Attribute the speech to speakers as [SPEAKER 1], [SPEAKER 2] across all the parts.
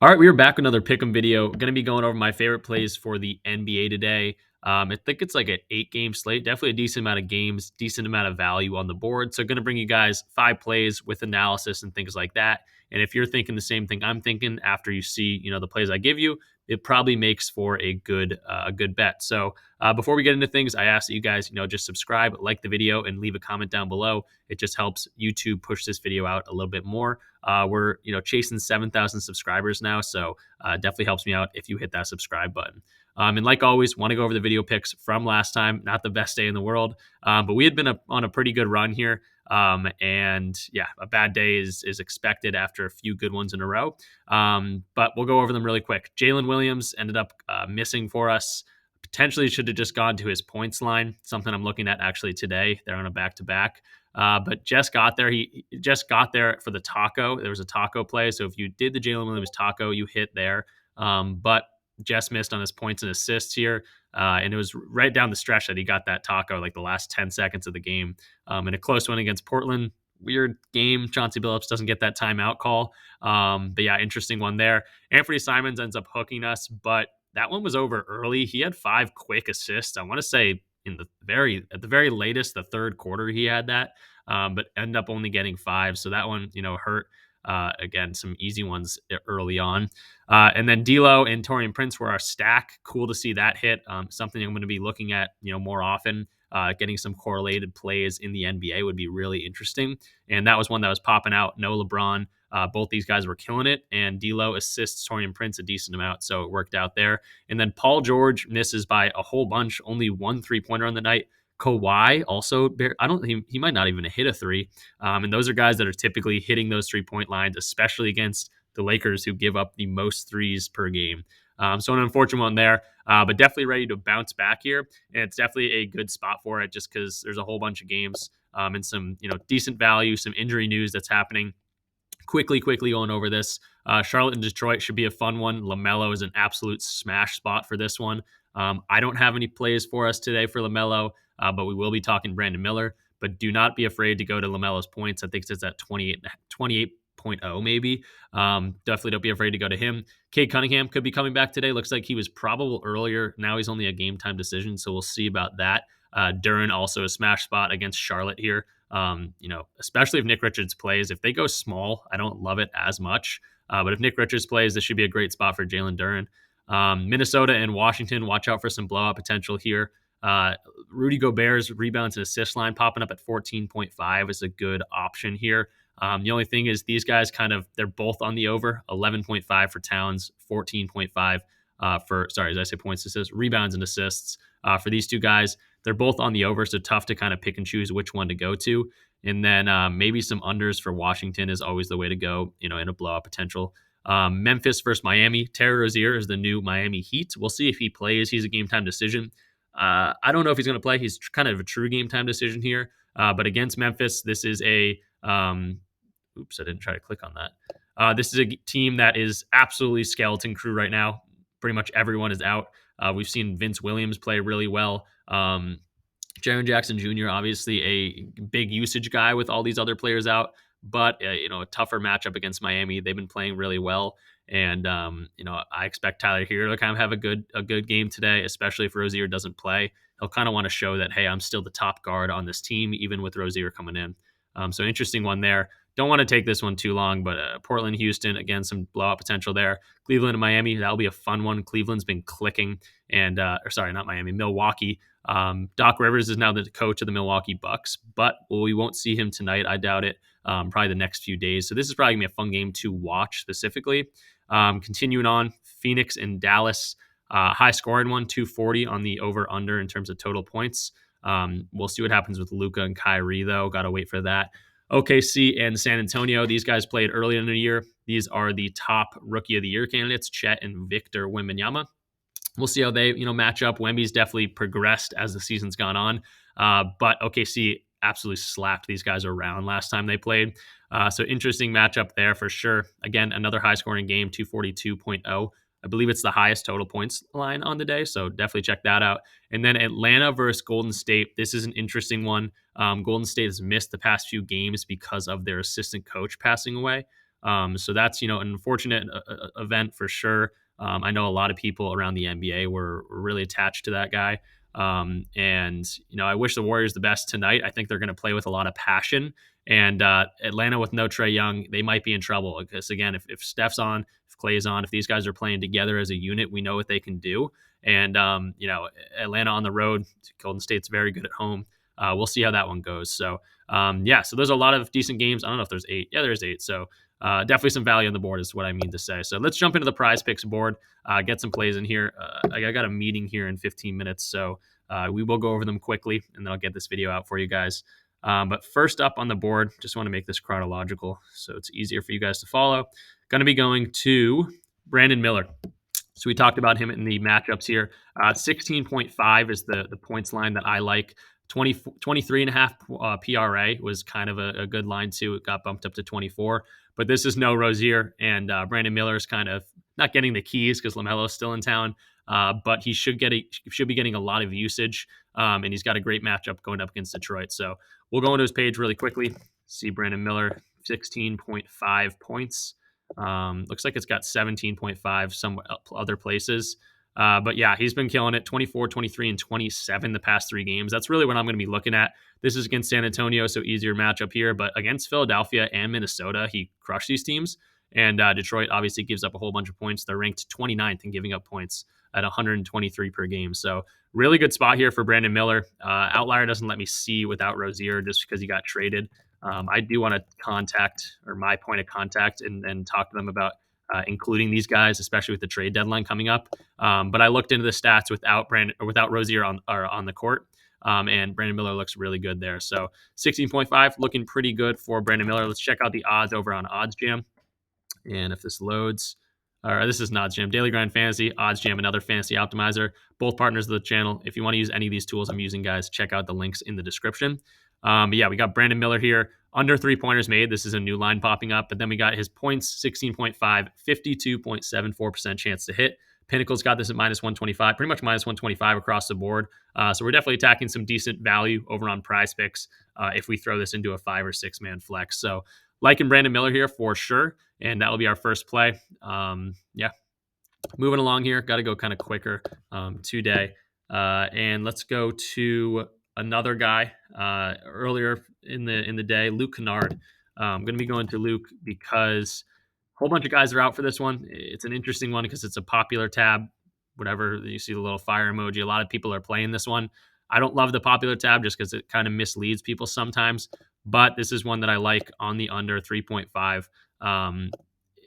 [SPEAKER 1] All right, we are back with another pick'em video. Going to be going over my favorite plays for the NBA today. I think it's like an 8-game slate. Definitely a decent amount of games, decent amount of value on the board. So, going to bring you guys 5 plays with analysis and things like that. And if you're thinking the same thing I'm thinking after you see, the plays I give you, it probably makes for a good bet. So, before we get into things, I ask that you guys, just subscribe, like the video, and leave a comment down below. It just helps YouTube push this video out a little bit more. We're chasing 7,000 subscribers now, so definitely helps me out if you hit that subscribe button. And like always, want to go over the video picks from last time. Not the best day in the world, but we had been on a pretty good run here. And yeah, a bad day is expected after a few good ones in a row. But we'll go over them really quick. Jalen Williams ended up missing for us. Potentially should have just gone to his points line. Something I'm looking at actually today. They're on a back-to-back. But Jess got there. He just got there for the taco. There was a taco play. So if you did the Jalen Williams taco, you hit there. But Jess missed on his points and assists here. And it was right down the stretch that he got that taco, like the last 10 seconds of the game. In a close one against Portland. Weird game. Chauncey Billups doesn't get that timeout call. But yeah, interesting one there. Anthony Simons ends up hooking us, but that one was over early. He had 5 quick assists. I want to say at the very latest, the third quarter, he had that, but end up only getting 5. So that one, hurt. Again, some easy ones early on. And then D'Lo and Taurean Prince were our stack. Cool to see that hit. Something I'm going to be looking at, more often. Getting some correlated plays in the NBA would be really interesting. And that was one that was popping out. No LeBron. Both these guys were killing it, and D'Lo assists Taurean Prince a decent amount, so it worked out there. And then Paul George misses by a whole bunch, only 1 3-pointer on the night. Kawhi also, he might not even hit a 3. And those are guys that are typically hitting those 3-point lines, especially against the Lakers, who give up the most threes per game. So an unfortunate one there, but definitely ready to bounce back here. And it's definitely a good spot for it, just because there's a whole bunch of games and some decent value, some injury news that's happening. Quickly going over this. Charlotte and Detroit should be a fun one. LaMelo is an absolute smash spot for this one. I don't have any plays for us today for LaMelo, but we will be talking Brandon Miller. But do not be afraid to go to LaMelo's points. I think it's at 28.0 maybe. Definitely don't be afraid to go to him. Cade Cunningham could be coming back today. Looks like he was probable earlier. Now he's only a game time decision, so we'll see about that. Duren also a smash spot against Charlotte here. Especially if Nick Richards plays. If they go small, I don't love it as much. But if Nick Richards plays, this should be a great spot for Jalen Duren. Minnesota and Washington, watch out for some blowout potential here. Rudy Gobert's rebounds and assist line popping up at 14.5 is a good option here. The only thing is these guys they're both on the over. 11.5 for Towns, 14.5 as I say points, assists, rebounds and assists for these two guys. They're both on the over, so tough to kind of pick and choose which one to go to. And then maybe some unders for Washington is always the way to go, in a blowout potential. Memphis versus Miami. Terry Rozier is the new Miami Heat. We'll see if he plays. He's a game time decision. I don't know if he's going to play. He's kind of a true game time decision here. But against Memphis, this is a oops, I didn't try to click on that. This is a team that is absolutely skeleton crew right now. Pretty much everyone is out. We've seen Vince Williams play really well. Jaren Jackson Jr., obviously a big usage guy with all these other players out, but a tougher matchup against Miami. They've been playing really well, and I expect Tyler Hero to kind of have a good game today, especially if Rozier doesn't play. He'll kind of want to show that, hey, I'm still the top guard on this team, even with Rozier coming in. So interesting one there. Don't want to take this one too long, but Portland, Houston, again, some blowout potential there. Cleveland and Miami, that'll be a fun one. Cleveland's been clicking, and not Miami, Milwaukee. Doc Rivers is now the coach of the Milwaukee Bucks, but we won't see him tonight. I doubt it. Probably the next few days. So this is probably gonna be a fun game to watch specifically. Continuing on, Phoenix and Dallas, high scoring one, 240 on the over under in terms of total points. We'll see what happens with Luka and Kyrie though. Got to wait for that. OKC and San Antonio, these guys played early in the year. These are the top rookie of the year candidates, Chet and Victor Wembanyama. We'll see how they, match up. Wemby's definitely progressed as the season's gone on. But OKC absolutely slapped these guys around last time they played. So interesting matchup there for sure. Again, another high scoring game, 242.0. I believe it's the highest total points line on the day, so definitely check that out. And then Atlanta versus Golden State. This is an interesting one. Golden State has missed the past few games because of their assistant coach passing away. So that's, an unfortunate event for sure. I know a lot of people around the NBA were really attached to that guy. And I wish the Warriors the best tonight. I think they're going to play with a lot of passion. And Atlanta with no Trae Young, they might be in trouble because again, if Steph's on, if Clay's on, if these guys are playing together as a unit, we know what they can do. And Atlanta on the road, Golden State's very good at home. We'll see how that one goes. So so there's a lot of decent games. I don't know if there's 8. Yeah, there's 8. So definitely some value on the board is what I mean to say. So let's jump into the prize picks board, get some plays in here. I got a meeting here in 15 minutes, so we will go over them quickly, and then I'll get this video out for you guys. But first up on the board, just want to make this chronological so it's easier for you guys to follow. Going to be going to Brandon Miller. So we talked about him in the matchups here. 16.5 is the points line that I like. 23.5 PRA was kind of a good line too. It got bumped up to 24. But this is no Rozier, and Brandon Miller is kind of not getting the keys because LaMelo's still in town. But he should be getting a lot of usage, and he's got a great matchup going up against Detroit. So we'll go into his page really quickly. See Brandon Miller, 16.5 points. Looks like it's got 17.5 some other places. But yeah, he's been killing it. 24, 23, and 27 the past 3 games. That's really what I'm going to be looking at. This is against San Antonio, so easier matchup here. But against Philadelphia and Minnesota, he crushed these teams. And Detroit obviously gives up a whole bunch of points. They're ranked 29th in giving up points at 123 per game. So really good spot here for Brandon Miller. Outlier doesn't let me see without Rozier just because he got traded. I do want to contact, or my point of contact, and talk to them about including these guys, especially with the trade deadline coming up. But I looked into the stats without Rozier on the court, and Brandon Miller looks really good there. So 16.5 looking pretty good for Brandon Miller. Let's check out the odds over on OddsJam. And if this loads, this is not Jam, Daily Grind Fantasy, OddsJam, another fantasy optimizer, both partners of the channel. If you want to use any of these tools I'm using, guys, check out the links in the description. But yeah, we got Brandon Miller here, under 3-pointers made. This is a new line popping up. But then we got his points, 16.5, 52.74% chance to hit. Pinnacle's got this at minus 125, pretty much minus 125 across the board. So we're definitely attacking some decent value over on PrizePicks if we throw this into a 5 or 6 man flex. So liking Brandon Miller here for sure. And that will be our first play. Moving along here. Got to go kind of quicker today. And let's go to another guy earlier in the day, Luke Kennard. I'm going to be going to Luke because a whole bunch of guys are out for this one. It's an interesting one because it's a popular tab. Whatever, you see the little fire emoji. A lot of people are playing this one. I don't love the popular tab just because it kind of misleads people sometimes. But this is one that I like on the under 3.5.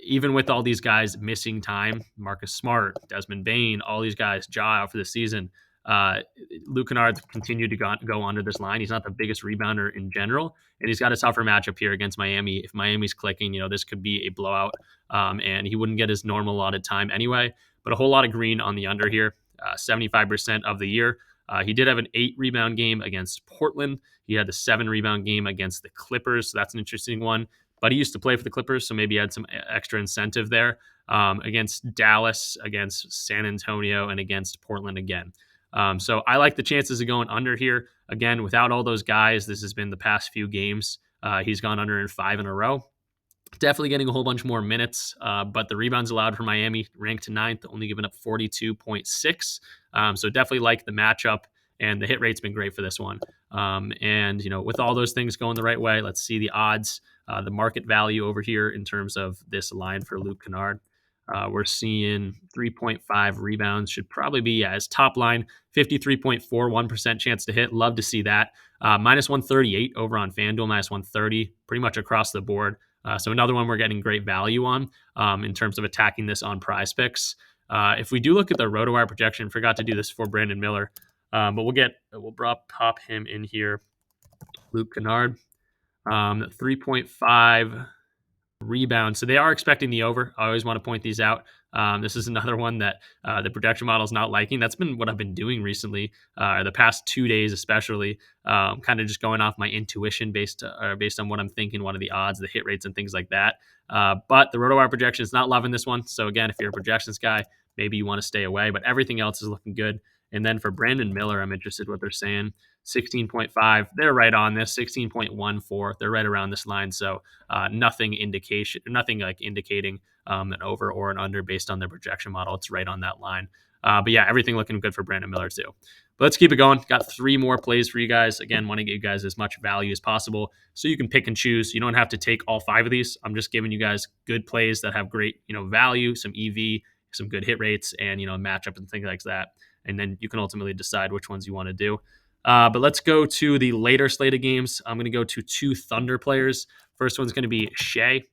[SPEAKER 1] Even with all these guys missing time, Marcus Smart, Desmond Bane, all these guys, Ja out for the season, Luke Kennard continued to go under this line. He's not the biggest rebounder in general, and he's got a tougher matchup here against Miami. If Miami's clicking, this could be a blowout, and he wouldn't get his normal allotted time anyway. But a whole lot of green on the under here, 75% of the year. He did have an 8-rebound game against Portland. He had a 7-rebound game against the Clippers, so that's an interesting one. But he used to play for the Clippers, so maybe he had some extra incentive there against Dallas, against San Antonio, and against Portland again. So I like the chances of going under here. Again, without all those guys, this has been the past few games. He's gone under in 5 in a row. Definitely getting a whole bunch more minutes, but the rebounds allowed for Miami ranked 9th, only giving up 42.6. So definitely like the matchup, and the hit rate's been great for this one. And with all those things going the right way, let's see the odds, the market value over here in terms of this line for Luke Kennard. We're seeing 3.5 rebounds, should probably be his top line, 53.41% chance to hit. Love to see that. Minus 138 over on FanDuel, minus 130, pretty much across the board. So another one we're getting great value on in terms of attacking this on PrizePicks. If we do look at the RotoWire projection, forgot to do this for Brandon Miller, but we'll pop him in here. Luke Kennard, 3.5 rebound. So they are expecting the over. I always want to point these out. This is another one that the projection model is not liking. That's been what I've been doing recently, the past 2 days especially, kind of just going off my intuition based on what I'm thinking, what are the odds, the hit rates, and things like that. But the RotoWire projection is not loving this one. So again, if you're a projections guy, maybe you want to stay away. But everything else is looking good. And then for Brandon Miller, I'm interested what they're saying. 16.5. They're right on this. 16.14. They're right around this line. So nothing like indicating an over or an under based on their projection model. It's right on that line. But yeah, everything looking good for Brandon Miller too. But let's keep it going. Got 3 more plays for you guys. Again, want to get you guys as much value as possible so you can pick and choose. You don't have to take all 5 of these. I'm just giving you guys good plays that have great, value, some EV, some good hit rates, and matchup and things like that. And then you can ultimately decide which ones you want to do. But let's go to the later slate of games. I'm going to go to 2 Thunder players. First one's going to be Shai.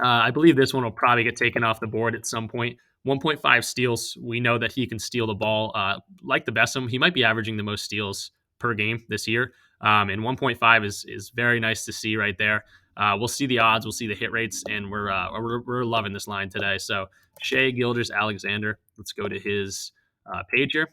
[SPEAKER 1] I believe this one will probably get taken off the board at some point. 1.5 steals. We know that he can steal the ball like the Bessem. He might be averaging the most steals per game this year. And 1.5 is very nice to see right there. We'll see the odds. We'll see the hit rates. And we're loving this line today. So Shai Gilgeous-Alexander. Let's go to his page here.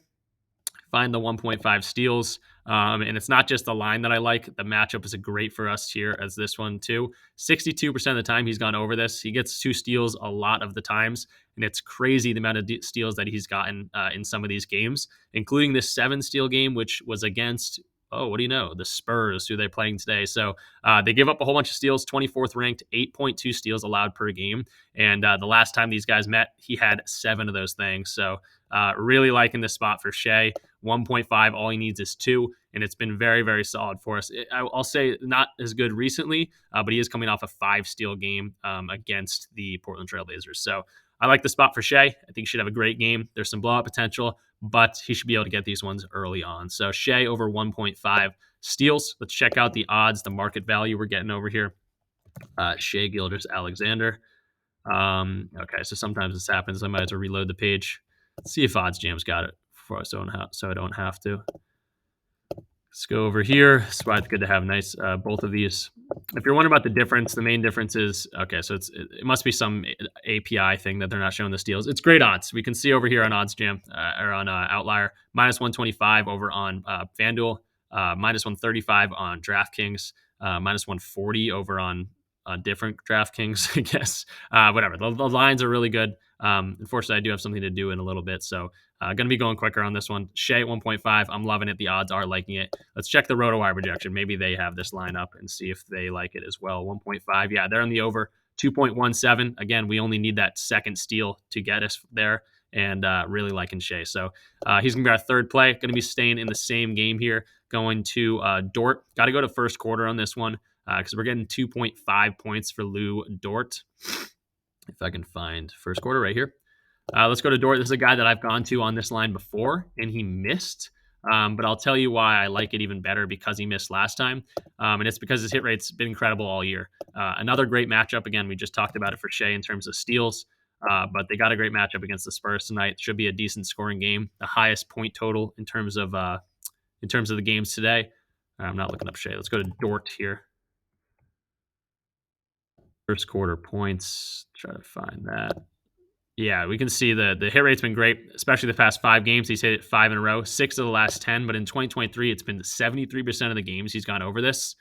[SPEAKER 1] Find the 1.5 steals. And it's not just the line that I like. The matchup is great for us here as this one too. 62% of the time he's gone over this. He gets 2 steals a lot of the times. And it's crazy the amount of steals that he's gotten in some of these games, including this 7 steal game, which was against, what do you know? The Spurs, who they're playing today. So they give up a whole bunch of steals, 24th ranked, 8.2 steals allowed per game. And the last time these guys met, he had 7 of those things. So really liking this spot for Shai. 1.5, all he needs is 2, and it's been very, very solid for us. I'll say not as good recently, but he is coming off a 5 steal game against the Portland Trailblazers. So I like the spot for Shai. I think he should have a great game. There's some blowout potential, but he should be able to get these ones early on. So Shai over 1.5 steals. Let's check out the odds, the market value we're getting over here. Shai Gilgeous-Alexander. Okay, so sometimes this happens. I might have to reload the page. Let's see if Odds Jam's got it for us, so I don't have to. Let's go over here. It's good to have nice both of these. If you're wondering about the difference, the main difference is, okay, so it must be some API thing that they're not showing the steals. It's great odds. We can see over here on Odds Jam or on Outlier, minus 125 over on FanDuel, minus 135 on DraftKings, minus 140 over on different DraftKings, I guess. Whatever. The lines are really good. Unfortunately, I do have something to do in a little bit, so going to be going quicker on this one. Shai at 1.5. I'm loving it. The odds are liking it. Let's check the RotoWire projection. Maybe they have this line up and see if they like it as well. 1.5. Yeah, they're on the over. 2.17. Again, we only need that second steal to get us there, and really liking Shai. So he's going to be our third play. Going to be staying in the same game here. Going to Dort. Got to go to first quarter on this one because we're getting 2.5 points for Luguentz Dort. If I can find first quarter right here. Let's go to Dort. This is a guy that I've gone to on this line before, and he missed. But I'll tell you why I like it even better because he missed last time. And it's because his hit rate's been incredible all year. Another great matchup. Again, we just talked about it for Shai in terms of steals. But they got a great matchup against the Spurs tonight. Should be a decent scoring game. The highest point total in terms of the games today. I'm not looking up Shai. Let's go to Dort here. First quarter points. Try to find that. Yeah, we can see the hit rate's been great, especially the past 5 games. He's hit it 5 in a row, 6 of the last 10. But in 2023, it's been 73% of the games he's gone over this.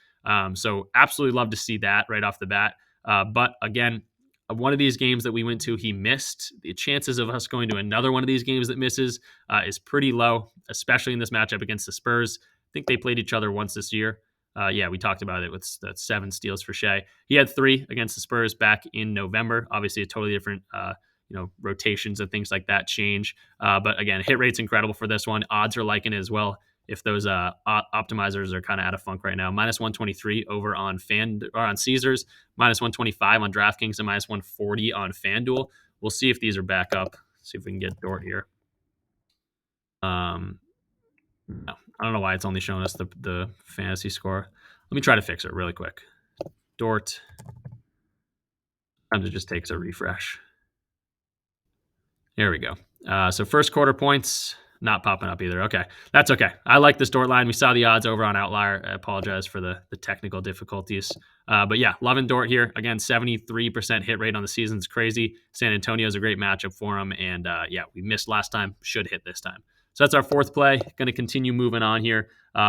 [SPEAKER 1] So absolutely love to see that right off the bat. But again, one of these games that we went to, he missed. The chances of us going to another one of these games that misses is pretty low, especially in this matchup against the Spurs. I think they played each other once this year. Yeah, we talked about it with the 7 steals for Shai. He had 3 against the Spurs back in November. Obviously, a totally different, rotations and things like that change. But again, hit rate's incredible for this one. Odds are liking it as well. If those optimizers are kind of out of funk right now, minus 123 over on on Caesars, minus 125 on DraftKings, and minus 140 on FanDuel. We'll see if these are back up. See if we can get Dort here. No, I don't know why it's only showing us the fantasy score. Let me try to fix it really quick. Dort. Sometimes it just takes a refresh. Here we go. So first quarter points, not popping up either. Okay, that's okay. I like this Dort line. We saw the odds over on Outlier. I apologize for the technical difficulties. But yeah, loving Dort here. Again, 73% hit rate on the season is crazy. San Antonio is a great matchup for him. And yeah, we missed last time. Should hit this time. So that's our fourth play. Going to continue moving on here.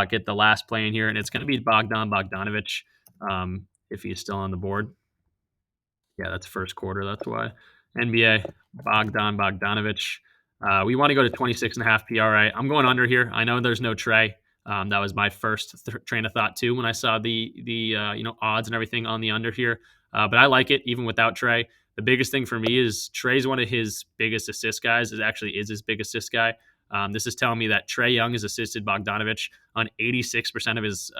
[SPEAKER 1] Get the last play in here. And it's going to be Bogdan Bogdanovic if he's still on the board. Yeah, that's first quarter. That's why. NBA, Bogdan Bogdanovic. We want to go to 26.5 PRA. I'm going under here. I know there's no Trey. That was my first train of thought too when I saw the odds and everything on the under here. But I like it even without Trey. The biggest thing for me is Trey's one of his biggest assist guys. It actually is his biggest assist guy. This is telling me that Trey Young has assisted Bogdanovic on 86% of his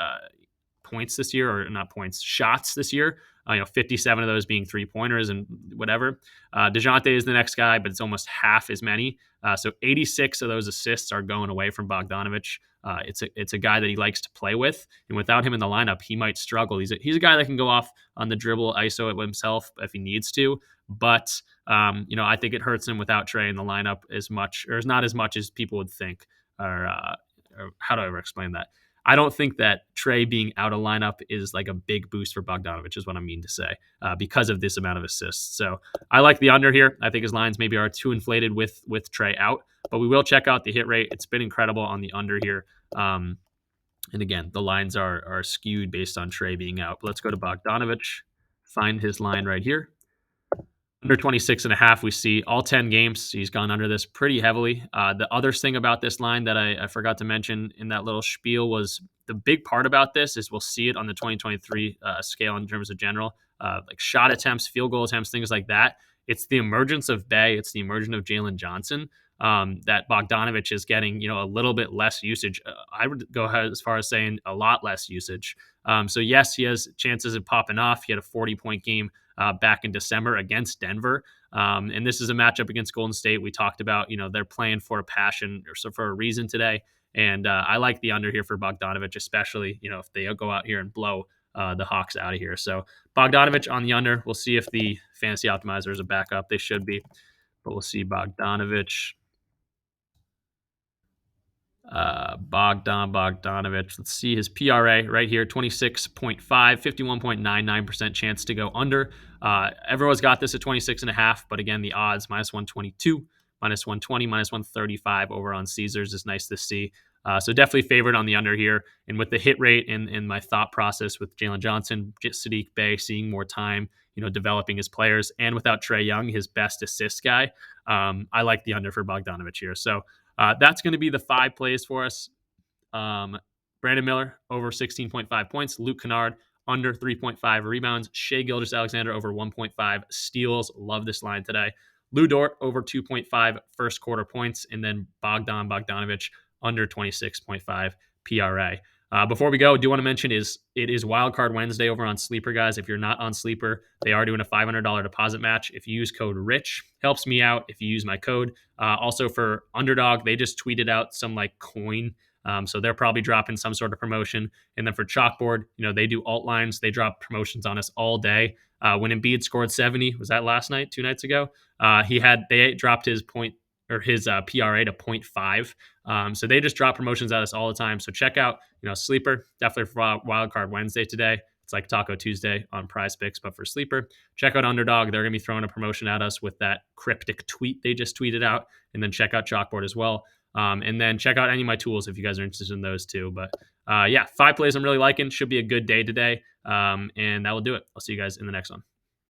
[SPEAKER 1] points this year, or not points, shots this year. 57 of those being 3-pointers and whatever. DeJounte is the next guy, but it's almost half as many. So 86 of those assists are going away from Bogdanovic. It's a guy that he likes to play with, and without him in the lineup, he might struggle. He's a guy that can go off on the dribble, ISO it himself if he needs to, but I think it hurts him without Trey in the lineup as much, or not as much as people would think. Or how do I ever explain that? I don't think that Trey being out of lineup is like a big boost for Bogdanovic, is what I mean to say, because of this amount of assists. So I like the under here. I think his lines maybe are too inflated with Trey out, but we will check out the hit rate. It's been incredible on the under here. And again, the lines are skewed based on Trey being out. But let's go to Bogdanovic, find his line right here. Under 26.5, we see all 10 games. He's gone under this pretty heavily. The other thing about this line that I forgot to mention in that little spiel was the big part about this is we'll see it on the 2023 scale in terms of general, like shot attempts, field goal attempts, things like that. It's the emergence of Bey. It's the emergence of Jalen Johnson that Bogdanovic is getting, a little bit less usage. I would go ahead as far as saying a lot less usage. So yes, he has chances of popping off. He had a 40-point game back in December against Denver. And this is a matchup against Golden State. We talked about, they're playing for a passion or so for a reason today. And I like the under here for Bogdanovic, especially, if they go out here and blow the Hawks out of here. So Bogdanovic on the under. We'll see if the fantasy optimizers are back up. They should be, but we'll see Bogdanovic. Bogdanovic. Let's see his PRA right here, 26.5, 51.99% chance to go under. Everyone's got this at 26.5, but again, the odds -122, -120, -135 over on Caesars is nice to see. So definitely favored on the under here. And with the hit rate and my thought process with Jalen Johnson, Saddiq Bey seeing more time, developing his players, and without Trey Young, his best assist guy, I like the under for Bogdanovic here. So that's going to be the 5 plays for us. Brandon Miller over 16.5 points. Luke Kennard under 3.5 rebounds. Shai Gilgeous-Alexander over 1.5 steals. Love this line today. Lu Dort over 2.5 first quarter points. And then Bogdan Bogdanovic under 26.5 PRA. Before we go, I do want to mention it is WildCard Wednesday over on Sleeper, guys. If you're not on Sleeper, they are doing a $500 deposit match. If you use code RICH, helps me out if you use my code. Also for Underdog, they just tweeted out some like coin. So they're probably dropping some sort of promotion. And then for Chalkboard, they do alt lines. They drop promotions on us all day. When Embiid scored 70, was that last night, 2 nights ago? They dropped his point or his PRA to 0.5. So they just drop promotions at us all the time. So check out, Sleeper, definitely for WildCard Wednesday today. It's like Taco Tuesday on PrizePicks, but for Sleeper. Check out Underdog. They're going to be throwing a promotion at us with that cryptic tweet they just tweeted out. And then check out Chalkboard as well. And then check out any of my tools if you guys are interested in those too. But 5 plays I'm really liking. Should be a good day today. And that will do it. I'll see you guys in the next one.